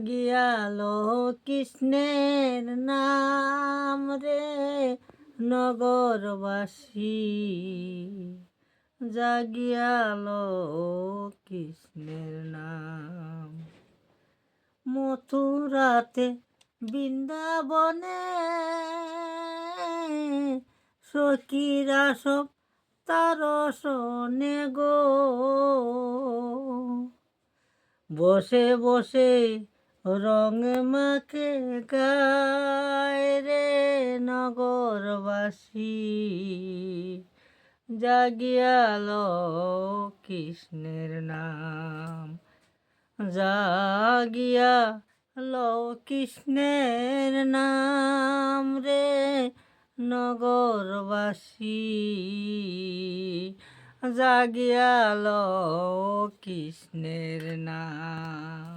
গিয়ালো কৃষ্ণের নাম রে নগরবাসী, জাগিয়ালো কৃষ্ণের নাম। মথুরাতে বৃন্দাবনে সখীরা সব তার শোনে গো, বসে বসে রং মাখে গায় রে নগরবাসী, জাগিয়ালো কৃষ্ণের নাম। জাগিয়ালো কৃষ্ণের নাম রে নগরবাসী, জাগিয়ালো কৃষ্ণের নাম।